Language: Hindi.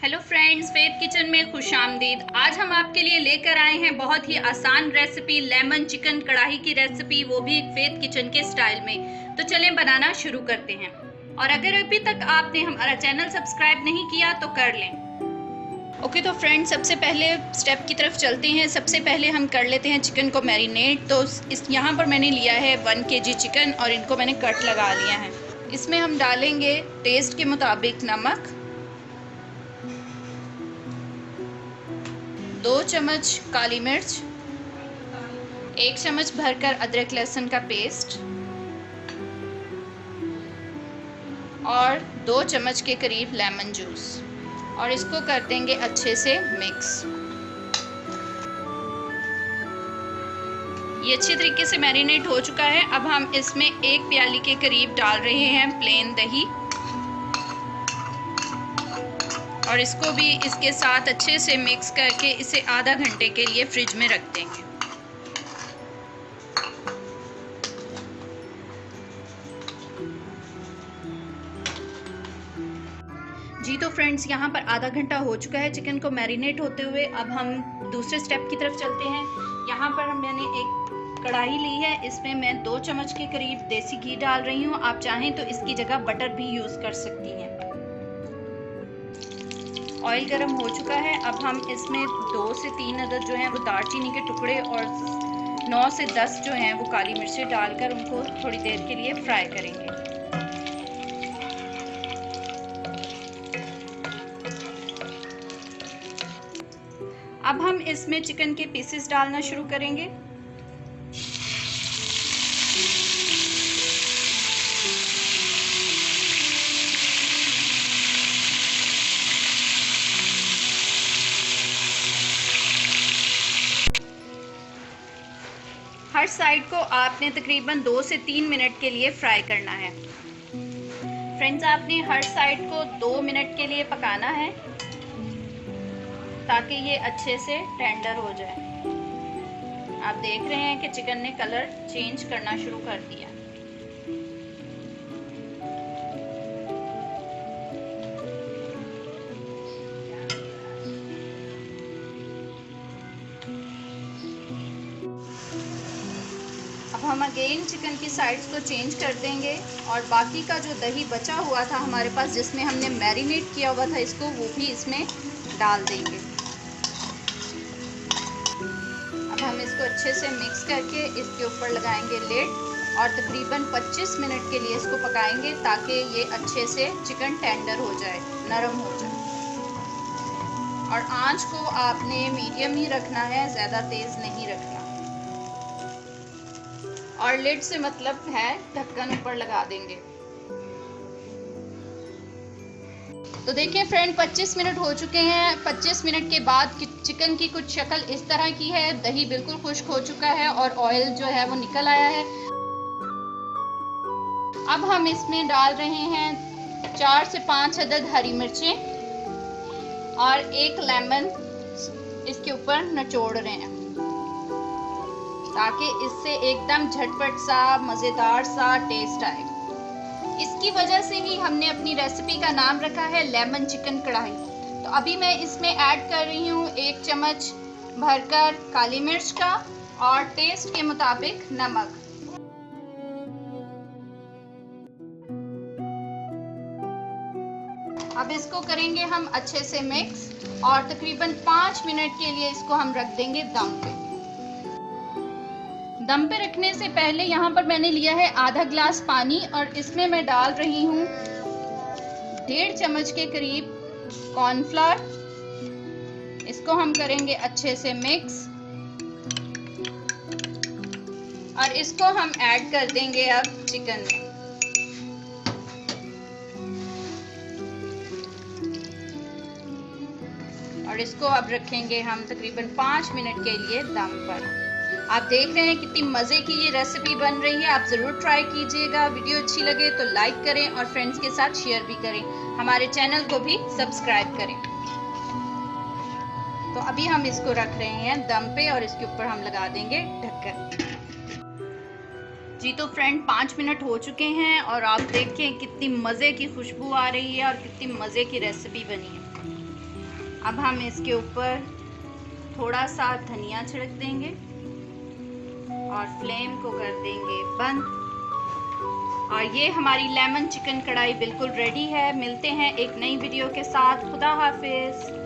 हेलो फ्रेंड्स, फेथ किचन में खुशामदीद। आज हम आपके लिए लेकर आए हैं बहुत ही आसान रेसिपी, लेमन चिकन कढ़ाई की रेसिपी, वो भी फेथ किचन के स्टाइल में। तो चलें बनाना शुरू करते हैं। और अगर अभी तक आपने हमारा चैनल सब्सक्राइब नहीं किया तो कर लें। ओके तो फ्रेंड्स, सबसे पहले स्टेप की तरफ चलते हैं। सबसे पहले हम कर लेते हैं चिकन को मैरिनेट। तो इस यहाँ पर मैंने लिया है 1 kg चिकन और इनको मैंने कट लगा लिया है। इसमें हम डालेंगे टेस्ट के मुताबिक नमक, 2 चम्मच काली मिर्च, 1 चम्मच भरकर अदरक लहसुन का पेस्ट और 2 चम्मच के करीब लेमन जूस, और इसको कर देंगे अच्छे से मिक्स। ये अच्छे तरीके से मैरिनेट हो चुका है। अब हम इसमें 1 प्याली के करीब डाल रहे हैं प्लेन दही, और इसको भी इसके साथ अच्छे से मिक्स करके इसे आधा घंटे के लिए फ्रिज में रख देंगे। जी तो फ्रेंड्स, यहाँ पर आधा घंटा हो चुका है चिकन को मैरिनेट होते हुए। अब हम दूसरे स्टेप की तरफ चलते हैं। यहाँ पर मैंने एक कढ़ाई ली है, इसमें मैं 2 चम्मच के करीब देसी घी डाल रही हूँ। आप चाहें तो इसकी जगह बटर भी यूज़ कर सकती हैं। ऑयल गर्म हो चुका है। अब हम इसमें 2 से 3 अदद जो हैं वो दालचीनी के टुकड़े और 9 से 10 जो हैं वो काली मिर्चें डालकर उनको थोड़ी देर के लिए फ्राई करेंगे। अब हम इसमें चिकन के पीसेस डालना शुरू करेंगे। हर साइड को आपने तकरीबन 2 से 3 मिनट के लिए फ्राई करना है। फ्रेंड्स, आपने हर साइड को 2 मिनट के लिए पकाना है ताकि ये अच्छे से टेंडर हो जाए। आप देख रहे हैं कि चिकन ने कलर चेंज करना शुरू कर दिया। अब हम अगेन चिकन की साइड्स को चेंज कर देंगे और बाकी का जो दही बचा हुआ था हमारे पास, जिसमें हमने मैरिनेट किया हुआ था इसको, वो भी इसमें डाल देंगे। अब हम इसको अच्छे से मिक्स करके इसके ऊपर लगाएंगे लिड और तकरीबन 25 मिनट के लिए इसको पकाएंगे ताकि ये अच्छे से चिकन टेंडर हो जाए, नरम हो जाए। और आंच को आपने मीडियम ही रखना है, ज़्यादा तेज़ नहीं रखना। और लिड से मतलब है ढक्कन ऊपर लगा देंगे। तो देखिए फ्रेंड, 25 मिनट हो चुके हैं। 25 मिनट के बाद चिकन की कुछ शक्ल इस तरह की है। दही बिल्कुल खुश्क हो चुका है और ऑयल जो है वो निकल आया है। अब हम इसमें डाल रहे हैं 4 से 5 अदद हरी मिर्चें और 1 लेमन इसके ऊपर निचोड़ रहे हैं ताकि इससे एकदम झटपट सा मज़ेदार सा टेस्ट आए। इसकी वजह से ही हमने अपनी रेसिपी का नाम रखा है लेमन चिकन कढ़ाई। तो अभी मैं इसमें ऐड कर रही हूँ 1 चम्मच भरकर काली मिर्च का और टेस्ट के मुताबिक नमक। अब इसको करेंगे हम अच्छे से मिक्स और तकरीबन 5 मिनट के लिए इसको हम रख देंगे दम पे। दम पे रखने से पहले यहाँ पर मैंने लिया है आधा ग्लास पानी और इसमें मैं डाल रही हूँ 1.5 चम्मच के करीब कॉर्नफ्लोर। इसको हम करेंगे अच्छे से मिक्स और इसको हम ऐड कर देंगे अब चिकन में। और इसको अब रखेंगे हम तकरीबन 5 मिनट के लिए दम पर। आप देख रहे हैं कितनी मज़े की ये रेसिपी बन रही है। आप ज़रूर ट्राई कीजिएगा। वीडियो अच्छी लगे तो लाइक करें और फ्रेंड्स के साथ शेयर भी करें। हमारे चैनल को भी सब्सक्राइब करें। तो अभी हम इसको रख रहे हैं दम पे और इसके ऊपर हम लगा देंगे ढक्कन। जी तो फ्रेंड, 5 मिनट हो चुके हैं और आप देखें कितनी मज़े की खुशबू आ रही है और कितनी मज़े की रेसिपी बनी है। अब हम इसके ऊपर थोड़ा सा धनिया छिड़क देंगे और फ्लेम को कर देंगे बंद। और ये हमारी लेमन चिकन कढ़ाई बिल्कुल रेडी है। मिलते हैं एक नई वीडियो के साथ। खुदा हाफिज।